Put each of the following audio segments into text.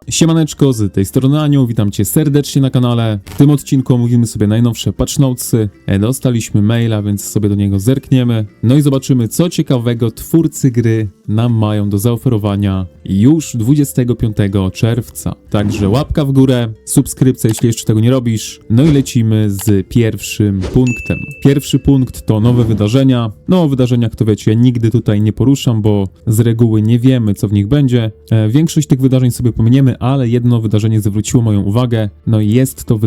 Siemaneczko, z tej strony Anioł, witam Cię serdecznie na kanale. W tym odcinku omówimy sobie najnowsze patch notesy. Dostaliśmy maila, więc sobie do niego zerkniemy. No i zobaczymy, co ciekawego twórcy gry nam mają do zaoferowania już 25 czerwca. Także łapka w górę, subskrypcja, jeśli jeszcze tego nie robisz. No i lecimy z pierwszym punktem. Pierwszy punkt to nowe wydarzenia. No o wydarzeniach to wiecie, nigdy tutaj nie poruszam, bo z reguły nie wiemy, co w nich będzie. Większość tych wydarzeń sobie pominiemy, ale jedno wydarzenie zwróciło moją uwagę. No i jest to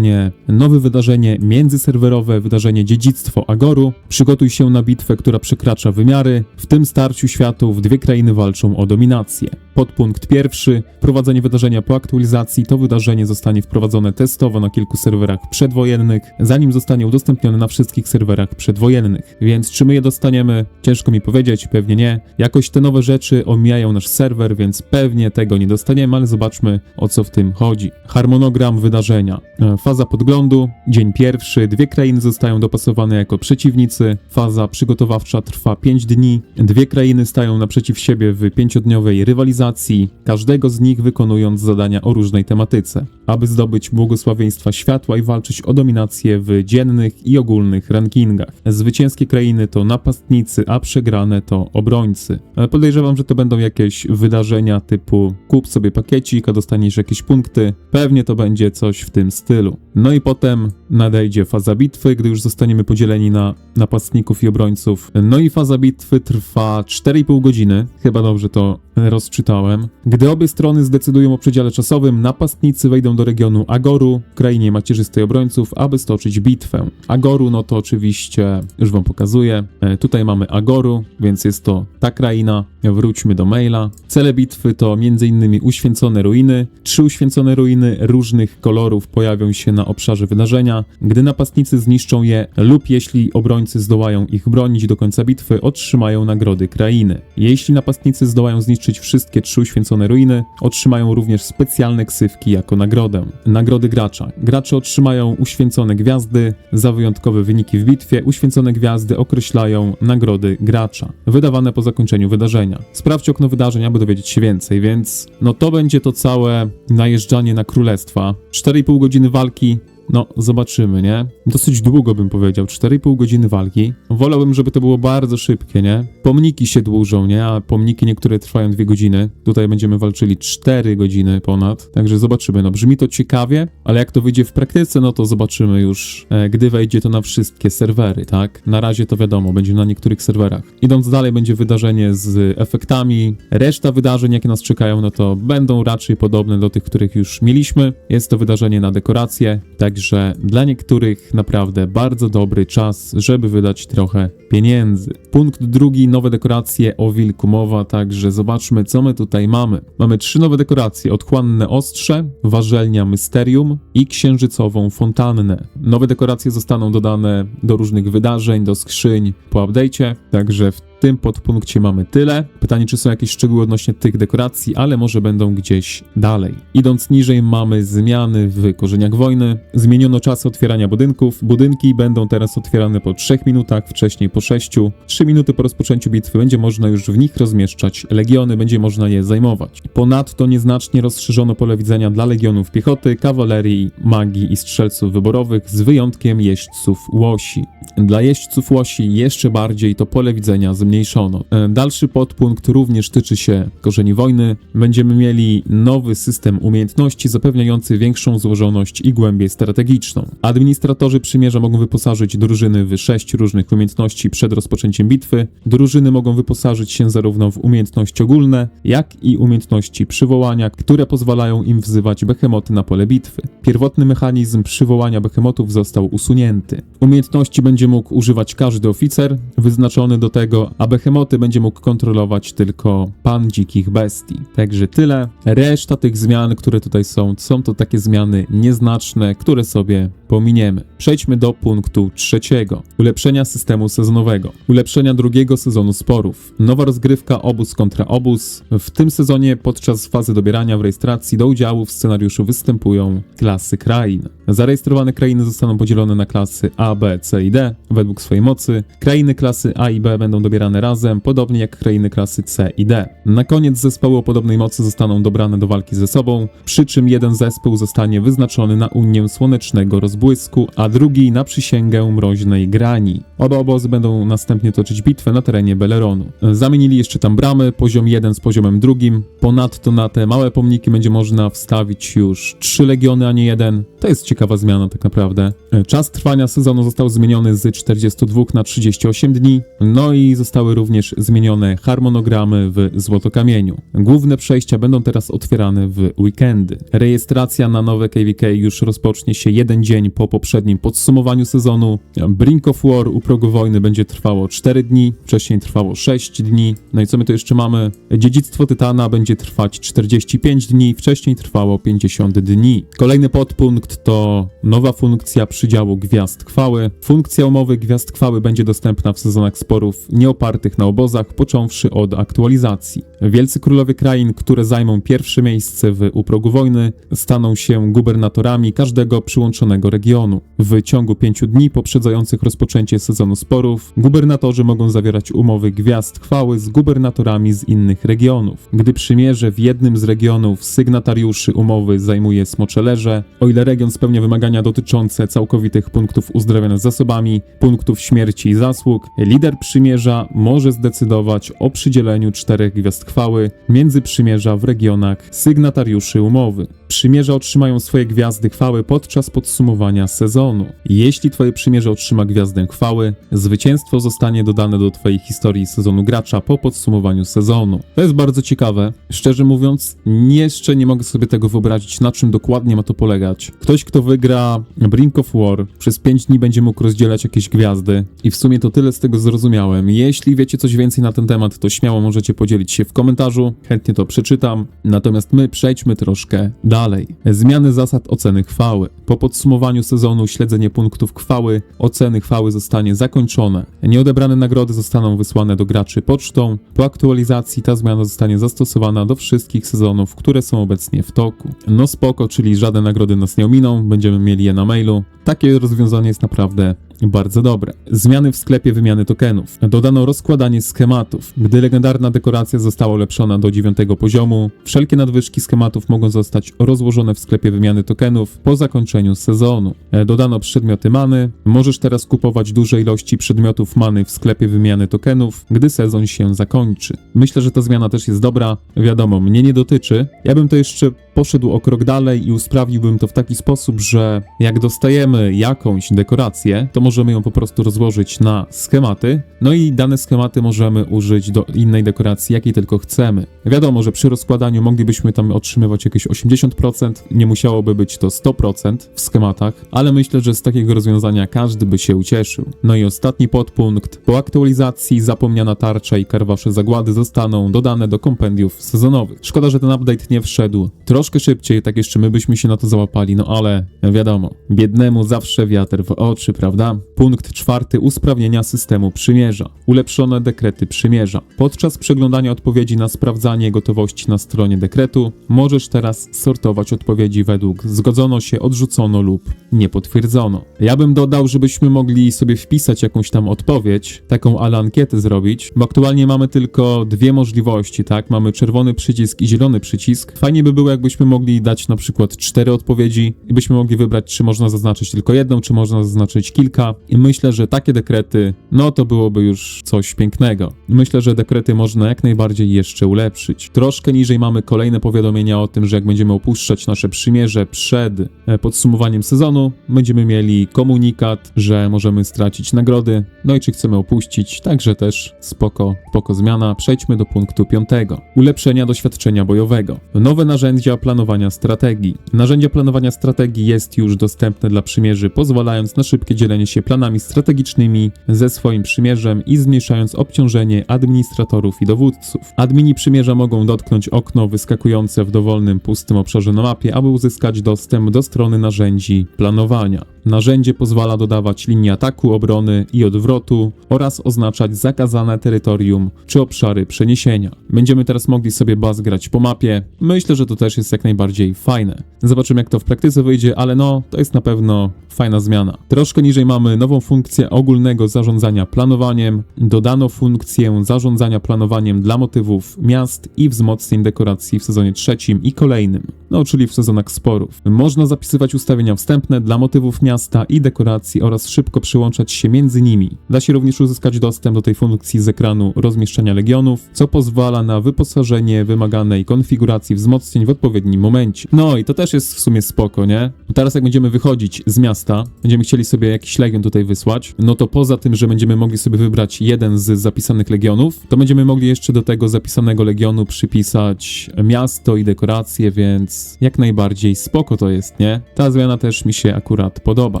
nowe wydarzenie międzyserwerowe, wydarzenie Dziedzictwo Agoru. Przygotuj się na bitwę, która przekracza wymiary. W tym starciu światów dwie krainy walczą o dominację. Podpunkt pierwszy. Wprowadzenie wydarzenia po aktualizacji. To wydarzenie zostanie wprowadzone testowo na kilku serwerach przedwojennych, zanim zostanie udostępnione na wszystkich serwerach przedwojennych. Więc czy my je dostaniemy? Ciężko mi powiedzieć, pewnie nie. Jakoś te nowe rzeczy omijają nasz serwer, więc pewnie tego nie dostaniemy, ale zobaczmy, o co w tym chodzi. Harmonogram wydarzenia. Faza podglądu. Dzień pierwszy. Dwie krainy zostają dopasowane jako przeciwnicy. Faza przygotowawcza trwa 5 dni. Dwie krainy stają naprzeciw siebie w 5-dniowej rywalizacji, każdego z nich wykonując zadania o różnej tematyce, aby zdobyć błogosławieństwa światła i walczyć o dominację w dziennych i ogólnych rankingach. Zwycięskie krainy to napastnicy, a przegrane to obrońcy. Podejrzewam, że to będą jakieś wydarzenia typu kup sobie pakiecik, a dostaniesz jakieś punkty. Pewnie to będzie coś w tym stylu. No i potem nadejdzie faza bitwy, gdy już zostaniemy podzieleni na napastników i obrońców. No i faza bitwy trwa 4,5 godziny. Chyba dobrze to rozczytałem. Gdy obie strony zdecydują o przedziale czasowym, napastnicy wejdą do regionu Agoru, w krainie macierzystej obrońców, aby stoczyć bitwę. Agoru, no to oczywiście już wam pokazuję. Tutaj mamy Agoru, więc jest to ta kraina. Wróćmy do maila. Cele bitwy to m.in. uświęcone ruiny. 3 uświęcone ruiny różnych kolorów pojawią się na obszarze wydarzenia. Gdy napastnicy zniszczą je lub jeśli obrońcy zdołają ich bronić do końca bitwy, otrzymają nagrody krainy. Jeśli napastnicy zdołają zniszczyć wszystkie 3 uświęcone ruiny, otrzymają również specjalne ksywki jako nagrodę. Nagrody gracza. Gracze otrzymają uświęcone gwiazdy za wyjątkowe wyniki w bitwie. Uświęcone gwiazdy określają nagrody gracza, wydawane po zakończeniu wydarzenia. Sprawdź okno wydarzeń, aby dowiedzieć się więcej, więc no to będzie to całe najeżdżanie na królestwa. 4,5 godziny walki. No, zobaczymy, nie? Dosyć długo bym powiedział, 4,5 godziny walki. Wolałbym, żeby to było bardzo szybkie, nie? Pomniki się dłużą, nie? A pomniki niektóre trwają 2 godziny. Tutaj będziemy walczyli 4 godziny ponad. Także zobaczymy. No, brzmi to ciekawie, ale jak to wyjdzie w praktyce, no to zobaczymy już, gdy wejdzie to na wszystkie serwery, tak? Na razie to wiadomo, będzie na niektórych serwerach. Idąc dalej, będzie wydarzenie z efektami. Reszta wydarzeń, jakie nas czekają, no to będą raczej podobne do tych, których już mieliśmy. Jest to wydarzenie na dekoracje, także dla niektórych naprawdę bardzo dobry czas, żeby wydać trochę pieniędzy. Punkt drugi, nowe dekoracje, o wilku mowa, także zobaczmy, co my tutaj mamy. Mamy 3 nowe dekoracje, otchłanne ostrze, warzelnia mysterium i księżycową fontannę. Nowe dekoracje zostaną dodane do różnych wydarzeń, do skrzyń po update'cie, także w tym podpunkcie mamy tyle. Pytanie, czy są jakieś szczegóły odnośnie tych dekoracji, ale może będą gdzieś dalej. Idąc niżej, mamy zmiany w Korzeniach Wojny. Zmieniono czasy otwierania budynków. Budynki będą teraz otwierane po 3 minutach, wcześniej po 6. 3 minuty po rozpoczęciu bitwy będzie można już w nich rozmieszczać legiony, będzie można je zajmować. Ponadto nieznacznie rozszerzono pole widzenia dla legionów piechoty, kawalerii, magii i strzelców wyborowych, z wyjątkiem jeźdźców łosi. Dla jeźdźców łosi jeszcze bardziej to pole widzenia zmniejszono. Dalszy podpunkt również tyczy się Korzeni Wojny. Będziemy mieli nowy system umiejętności zapewniający większą złożoność i głębię strategiczną. Administratorzy przymierza mogą wyposażyć drużyny w 6 różnych umiejętności przed rozpoczęciem bitwy. Drużyny mogą wyposażyć się zarówno w umiejętności ogólne, jak i umiejętności przywołania, które pozwalają im wzywać behemoty na pole bitwy. Pierwotny mechanizm przywołania behemotów został usunięty. Umiejętności będzie mógł używać każdy oficer wyznaczony do tego, a behemoty będzie mógł kontrolować tylko pan dzikich bestii. Także tyle. Reszta tych zmian, które tutaj są to takie zmiany nieznaczne, które sobie pominiemy. Przejdźmy do punktu trzeciego. Ulepszenia systemu sezonowego. Ulepszenia drugiego sezonu sporów. Nowa rozgrywka obóz kontra obóz. W tym sezonie podczas fazy dobierania w rejestracji do udziału w scenariuszu występują klasy krain. Zarejestrowane krainy zostaną podzielone na klasy A, B, C i D według swojej mocy. Krainy klasy A i B będą dobierane ścigane razem, podobnie jak krainy klasy C i D. Na koniec zespoły o podobnej mocy zostaną dobrane do walki ze sobą, przy czym jeden zespół zostanie wyznaczony na Unię Słonecznego Rozbłysku, a drugi na Przysięgę Mroźnej Grani. Oba obozy będą następnie toczyć bitwę na terenie Beleronu. Zamienili jeszcze tam bramy, poziom 1 z poziomem 2. Ponadto na te małe pomniki będzie można wstawić już 3 legiony, a nie 1. To jest ciekawa zmiana tak naprawdę. Czas trwania sezonu został zmieniony z 42 na 38 dni, no i zostały również zmienione harmonogramy w Złotokamieniu. Główne przejścia będą teraz otwierane w weekendy. Rejestracja na nowe KVK już rozpocznie się 1 dzień po poprzednim podsumowaniu sezonu. Brink of War u progu wojny będzie trwało 4 dni, wcześniej trwało 6 dni. No i co my tu jeszcze mamy? Dziedzictwo Tytana będzie trwać 45 dni, wcześniej trwało 50 dni. Kolejny podpunkt to nowa funkcja przydziału Gwiazd Chwały. Funkcja umowy Gwiazd Chwały będzie dostępna w sezonach sporów nieopartych na obozach, począwszy od aktualizacji. Wielcy królowie krain, które zajmą pierwsze miejsce u progu wojny, staną się gubernatorami każdego przyłączonego regionu. W ciągu 5 dni poprzedzających rozpoczęcie sezonu sporów, gubernatorzy mogą zawierać umowy Gwiazd Chwały z gubernatorami z innych regionów. Gdy przymierze w jednym z regionów sygnatariuszy umowy zajmuje Smoczelerze, o ile region spełnia wymagania dotyczące całkowitych punktów uzdrowienia z zasobami, punktów śmierci i zasług, lider przymierza może zdecydować o przydzieleniu 4 Gwiazd Chwały między przymierza w regionach sygnatariuszy umowy. Przymierza otrzymają swoje Gwiazdy Chwały podczas podsumowania sezonu. Jeśli twoje przymierze otrzyma Gwiazdę Chwały, zwycięstwo zostanie dodane do twojej historii sezonu gracza po podsumowaniu sezonu. To jest bardzo ciekawe. Szczerze mówiąc, jeszcze nie mogę sobie tego wyobrazić, na czym dokładnie ma to polegać. Ktoś, kto wygra Brink of War, przez 5 dni będzie mógł rozdzielać jakieś gwiazdy i w sumie to tyle z tego zrozumiałem. Jeśli wiecie coś więcej na ten temat, to śmiało możecie podzielić się w komentarzu, chętnie to przeczytam. Natomiast my przejdźmy troszkę dalej. Zmiany zasad oceny chwały. Po podsumowaniu sezonu śledzenie punktów chwały, oceny chwały zostanie zakończone. Nieodebrane nagrody zostaną wysłane do graczy pocztą. Po aktualizacji ta zmiana zostanie zastosowana do wszystkich sezonów, które są obecnie w toku. No spoko, czyli żadne nagrody nas nie ominą, będziemy mieli je na mailu. Takie rozwiązanie jest naprawdę bardzo dobre. Zmiany w sklepie wymiany tokenów. Dodano rozkładanie schematów. Gdy legendarna dekoracja została ulepszona do 9 poziomu, wszelkie nadwyżki schematów mogą zostać rozłożone w sklepie wymiany tokenów po zakończeniu sezonu. Dodano przedmioty many. Możesz teraz kupować duże ilości przedmiotów many w sklepie wymiany tokenów, gdy sezon się zakończy. Myślę, że ta zmiana też jest dobra. Wiadomo, mnie nie dotyczy. Ja bym to jeszcze poszedł o krok dalej i usprawniłbym to w taki sposób, że jak dostajemy jakąś dekorację, to możemy ją po prostu rozłożyć na schematy, no i dane schematy możemy użyć do innej dekoracji, jakiej tylko chcemy. Wiadomo, że przy rozkładaniu moglibyśmy tam otrzymywać jakieś 80%, nie musiałoby być to 100% w schematach, ale myślę, że z takiego rozwiązania każdy by się ucieszył. No i ostatni podpunkt. Po aktualizacji zapomniana tarcza i karwasze zagłady zostaną dodane do kompendiów sezonowych. Szkoda, że ten update nie wszedł troszkę szybciej, tak jeszcze my byśmy się na to załapali, no ale wiadomo, biednemu zawsze wiatr w oczy, prawda? Punkt 4. Usprawnienia systemu przymierza. Ulepszone dekrety przymierza. Podczas przeglądania odpowiedzi na sprawdzanie gotowości na stronie dekretu, możesz teraz sortować odpowiedzi według zgodzono się, odrzucono lub nie potwierdzono. Ja bym dodał, żebyśmy mogli sobie wpisać jakąś tam odpowiedź, taką ale ankietę zrobić, bo aktualnie mamy tylko 2 możliwości, tak? Mamy czerwony przycisk i zielony przycisk. Fajnie by było, jakbyśmy mogli dać na przykład 4 odpowiedzi i byśmy mogli wybrać, czy można zaznaczyć tylko jedną, czy można zaznaczyć kilka. I myślę, że takie dekrety, no to byłoby już coś pięknego. Myślę, że dekrety można jak najbardziej jeszcze ulepszyć. Troszkę niżej mamy kolejne powiadomienia o tym, że jak będziemy opuszczać nasze przymierze przed podsumowaniem sezonu, będziemy mieli komunikat, że możemy stracić nagrody, no i czy chcemy opuścić, także też spoko zmiana. Przejdźmy do punktu 5. Ulepszenia doświadczenia bojowego. Nowe narzędzia planowania strategii. Narzędzia planowania strategii jest już dostępne dla przymierzy, pozwalając na szybkie dzielenie się planami strategicznymi ze swoim przymierzem i zmniejszając obciążenie administratorów i dowódców. Admini przymierza mogą dotknąć okno wyskakujące w dowolnym pustym obszarze na mapie, aby uzyskać dostęp do strony narzędzi planowania. Narzędzie pozwala dodawać linii ataku, obrony i odwrotu oraz oznaczać zakazane terytorium czy obszary przeniesienia. Będziemy teraz mogli sobie baz grać po mapie. Myślę, że to też jest jak najbardziej fajne. Zobaczymy, jak to w praktyce wyjdzie, ale no, to jest na pewno fajna zmiana. Troszkę niżej mamy nową funkcję ogólnego zarządzania planowaniem. Dodano funkcję zarządzania planowaniem dla motywów miast i wzmocnień dekoracji w sezonie 3 i kolejnym, no czyli w sezonach sporów. Można zapisywać ustawienia wstępne dla motywów miasta i dekoracji oraz szybko przyłączać się między nimi. Da się również uzyskać dostęp do tej funkcji z ekranu rozmieszczania legionów, co pozwala na wyposażenie wymaganej konfiguracji wzmocnień w odpowiednim momencie. No i to też jest w sumie spoko, nie? Teraz jak będziemy wychodzić z miasta, będziemy chcieli sobie jakiś legion tutaj wysłać, no to poza tym, że będziemy mogli sobie wybrać jeden z zapisanych legionów, to będziemy mogli jeszcze do tego zapisanego legionu przypisać miasto i dekoracje, więc jak najbardziej spoko to jest, nie? Ta zmiana też mi się akurat podoba.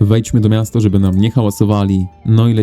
Wejdźmy do miasta, żeby nam nie hałasowali, no i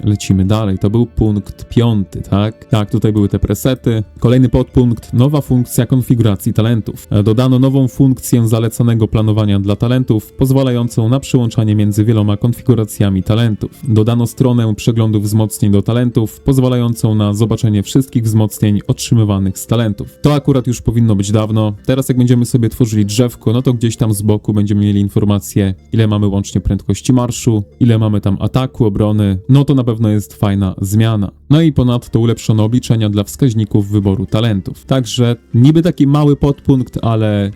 lecimy dalej. To był punkt 5, tak? Tak, tutaj były te presety. Kolejny podpunkt, nowa funkcja konfiguracji talentów. Dodano nową funkcję zalecanego planowania dla talentów, pozwalającą na przyłączanie między wieloma konfiguracjami talentów. Dodano stronę przeglądu wzmocnień do talentów, pozwalającą na zobaczenie wszystkich wzmocnień otrzymywanych z talentów. To akurat już powinno być dawno. Teraz jak będziemy sobie tworzyli drzewko, no to gdzieś tam z boku będziemy mieli informację, ile mamy łącznie prędkości marszu, ile mamy tam ataku, obrony, no to na pewno jest fajna zmiana. No i ponadto ulepszono obliczenia dla wskaźników wyboru talentów. Także niby taki mały podpunkt, ale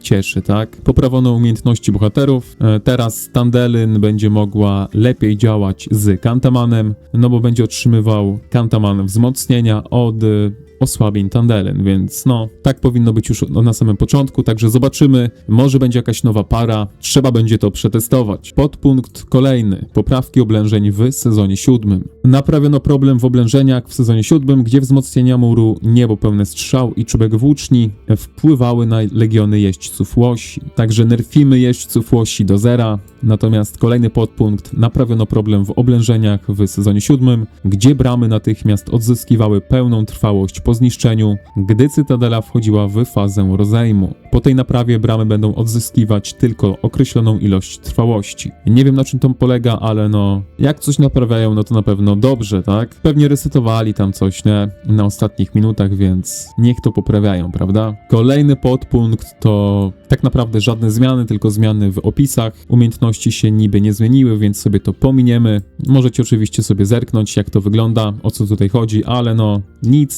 cieszy, tak? Poprawiono umiejętności bohaterów. Teraz Tandelyn będzie mogła lepiej działać z Kantamanem, no bo będzie otrzymywał Kantaman wzmocnienia od osłabień Tandelyn, więc no, tak powinno być już na samym początku, także zobaczymy, może będzie jakaś nowa para, trzeba będzie to przetestować. Podpunkt kolejny, poprawki oblężeń w sezonie 7. Naprawiono problem w oblężeniach w sezonie 7, gdzie wzmocnienia muru, niebo pełne strzał i czubek włóczni wpływały na legiony jeźdźców łosi. Także nerfimy jeźdźców łosi do zera. Natomiast kolejny podpunkt, naprawiono problem w oblężeniach w sezonie 7, gdzie bramy natychmiast odzyskiwały pełną trwałość po zniszczeniu, gdy cytadela wchodziła w fazę rozejmu. Po tej naprawie bramy będą odzyskiwać tylko określoną ilość trwałości. Nie wiem, na czym to polega, ale no, jak coś naprawiają, no to na pewno dobrze, tak? Pewnie resetowali tam coś, nie? Na ostatnich minutach, więc niech to poprawiają, prawda? Kolejny podpunkt to tak naprawdę żadne zmiany, tylko zmiany w opisach. Umiejętności się niby nie zmieniły, więc sobie to pominiemy. Możecie oczywiście sobie zerknąć, jak to wygląda, o co tutaj chodzi, ale no,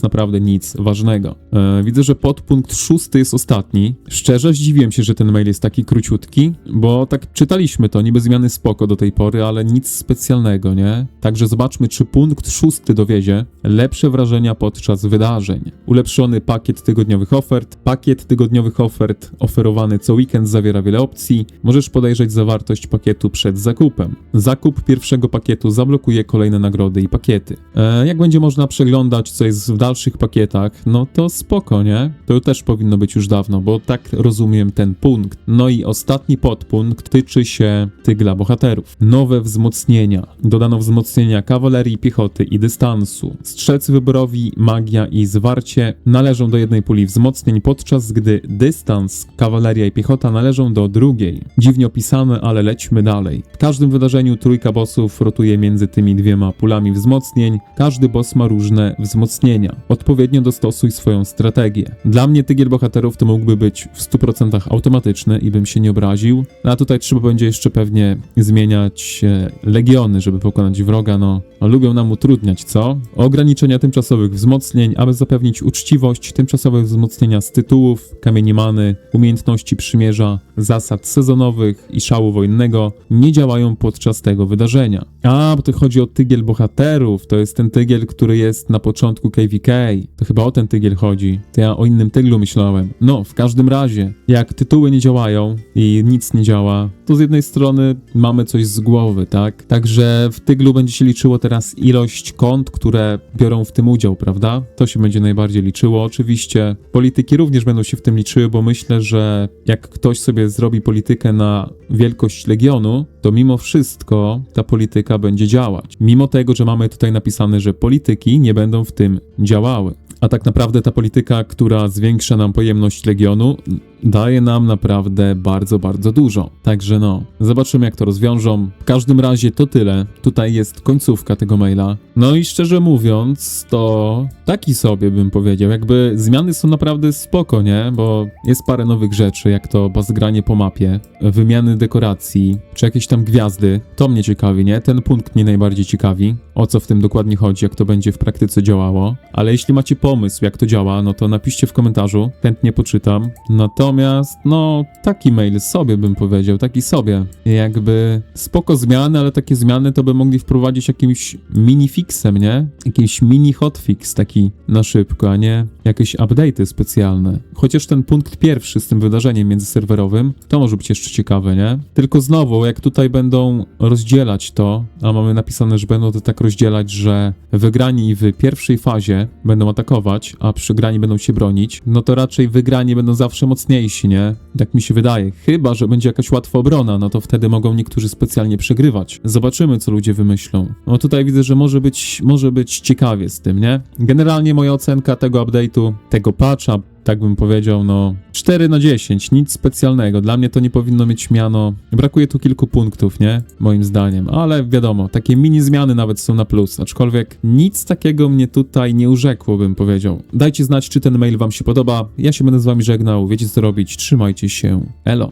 naprawdę nic ważnego. Widzę, że podpunkt 6 jest ostatni. Szczerze zdziwiłem się, że ten mail jest taki króciutki, bo tak czytaliśmy to, niby zmiany spoko do tej pory, ale nic specjalnego, nie? Także zobaczmy, czy punkt 6 dowiezie lepsze wrażenia podczas wydarzeń. Ulepszony pakiet tygodniowych ofert. Pakiet tygodniowych ofert oferowany co weekend zawiera wiele opcji. Możesz podejrzeć zawartość pakietu przed zakupem. Zakup pierwszego pakietu zablokuje kolejne nagrody i pakiety. Jak będzie można przeglądać, co jest w dalszych pakietach, no to spoko, nie? To też powinno być już dawno, bo tak rozumiem ten punkt. No i ostatni podpunkt tyczy się tygla bohaterów. Nowe wzmocnienia. Dodano wzmocnienia kawalerii, piechoty i dystansu. Strzelcy wyborowi, magia i zwarcie należą do jednej puli wzmocnień, podczas gdy dystans, kawaleria i piechota należą do drugiej. Dziwnie opisane, ale lećmy dalej. W każdym wydarzeniu trójka bossów rotuje między tymi dwiema pulami wzmocnień. Każdy boss ma różne wzmocnienia. Odpowiednio dostosuj swoją strategię. Dla mnie tygiel bohaterów to mógłby być w 100% automatyczny i bym się nie obraził. A tutaj trzeba będzie jeszcze pewnie zmieniać legiony, żeby pokonać wroga, no lubią nam utrudniać, co? Ograniczenia tymczasowych wzmocnień, aby zapewnić uczciwość, tymczasowe wzmocnienia z tytułów, kamieni many, umiejętności przymierza, zasad sezonowych i szału wojennego nie działają podczas tego wydarzenia. Bo to chodzi o tygiel bohaterów, to jest ten tygiel, który jest na początku KVK. To chyba o ten tygiel chodzi. To ja o innym tyglu myślałem. No, w każdym razie, jak tytuły nie działają i nic nie działa, to z jednej strony mamy coś z głowy, tak? Także w tyglu będzie się liczyło teraz ilość kont, które biorą w tym udział, prawda? To się będzie najbardziej liczyło. Oczywiście polityki również będą się w tym liczyły, bo myślę, że jak ktoś sobie zrobi politykę na wielkość legionu, to mimo wszystko ta polityka będzie działać. Mimo tego, że mamy tutaj napisane, że polityki nie będą w tym działały. A tak naprawdę ta polityka, która zwiększa nam pojemność legionu, daje nam naprawdę bardzo, bardzo dużo. Także no, zobaczymy jak to rozwiążą. W każdym razie to tyle. Tutaj jest końcówka tego maila. No i szczerze mówiąc, to taki sobie bym powiedział. Jakby zmiany są naprawdę spoko, nie? Bo jest parę nowych rzeczy, jak to bazgranie po mapie, wymiany dekoracji, czy jakieś tam gwiazdy. To mnie ciekawi, nie? Ten punkt mnie najbardziej ciekawi. O co w tym dokładnie chodzi, jak to będzie w praktyce działało. Ale jeśli macie pomysł, jak to działa, no to napiszcie w komentarzu. Chętnie poczytam. Natomiast, no, taki mail sobie bym powiedział, taki sobie. Jakby spoko zmiany, ale takie zmiany to by mogli wprowadzić jakimś mini-fixem, nie? Jakiś mini-hotfix taki na szybko, a nie jakieś update'y specjalne. Chociaż ten punkt pierwszy z tym wydarzeniem międzyserwerowym, to może być jeszcze ciekawe, nie? Tylko znowu, jak tutaj będą rozdzielać to, a mamy napisane, że będą to tak rozdzielać, że wygrani w pierwszej fazie będą atakować, a przegrani będą się bronić, no to raczej wygrani będą zawsze mocniejsi, nie? Tak mi się wydaje. Chyba że będzie jakaś łatwa obrona, no to wtedy mogą niektórzy specjalnie przegrywać. Zobaczymy, co ludzie wymyślą. No tutaj widzę, że może być ciekawie z tym, nie? Generalnie moja ocenka tego update'u, tego patcha, tak bym powiedział, no 4/10, nic specjalnego. Dla mnie to nie powinno mieć miano. Brakuje tu kilku punktów, nie? Moim zdaniem, ale wiadomo, takie mini zmiany nawet są na plus, aczkolwiek nic takiego mnie tutaj nie urzekło, bym powiedział. Dajcie znać, czy ten mail wam się podoba. Ja się będę z wami żegnał, wiecie co robić, trzymajcie się, elo.